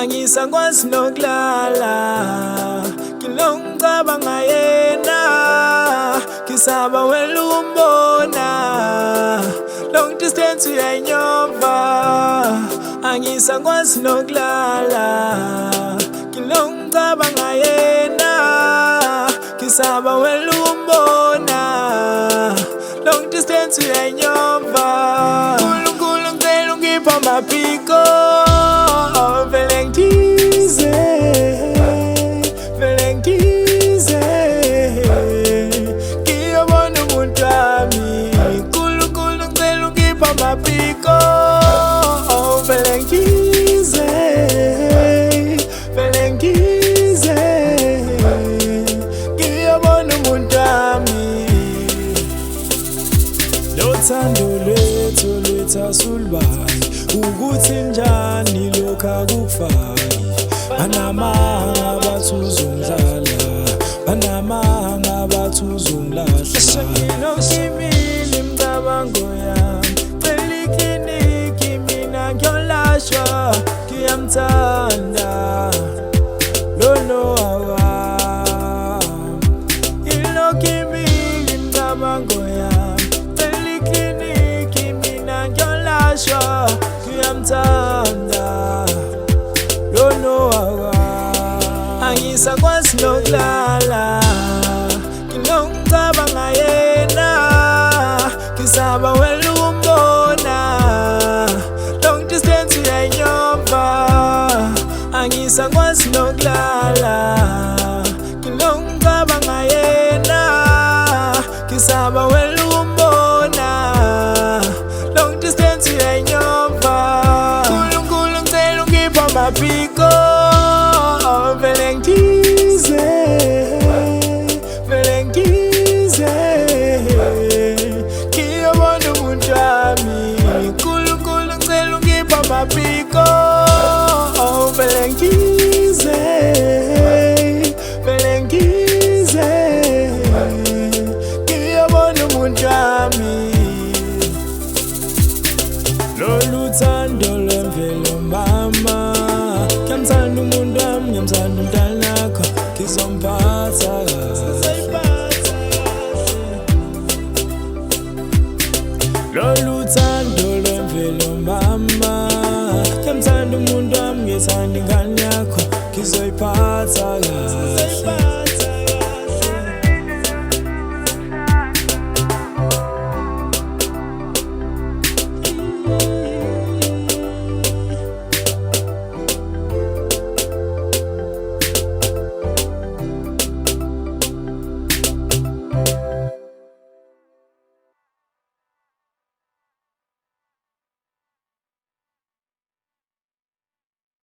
angisakwazi nokulala ngilongicabanga yena ngisaba wena umbona long distance uyayinyova angisakwazi nokulala ngilongicabanga yena ngisaba wena umbona long distance uyayinyova uNkulunkulu ngicela ungiphe amaphiko vele ngithize ngiyobona umuntu wami uNkulunkulu ngicela ungiphe amaphiko vele ngithize ngiyobona umuntu wami lothando lwethu lwethasulibani ukuthi njani lokhu akufaki banamanga bathi uzongidlala banamanga bathi uzongilahla ngilokimile imicabango yami cela ikliniki mina ngiyolashwa ngiyamthanda lolo wami ngilokimile imicabango yami cela ikliniki mina ngiyolashwa ngiyamthanda lolo angisakwazi nokulala ngilongicabanga yena ngisaba wena umbona long distance uyayinyova angisakwazi nokulala ngilongicabanga yena ngisaba wena umbona long distance uyayinyova uNkulunkulu ngicela ungiphe amaphiko vele ngithize ngiyobona umuntu wami uNkulunkulu ngicela ungiphe amaphiko vele ngithize ngiyobona umuntu wami lolu thando lwemvelo mama ngiyamthanda umuntu wami ngiyamthanda umntanakho ngizomphatha lolu thando lwemvelo mama ngiyamthanda umuntu wami ngiyithanda ingane yakho ngizoyiphatha kahle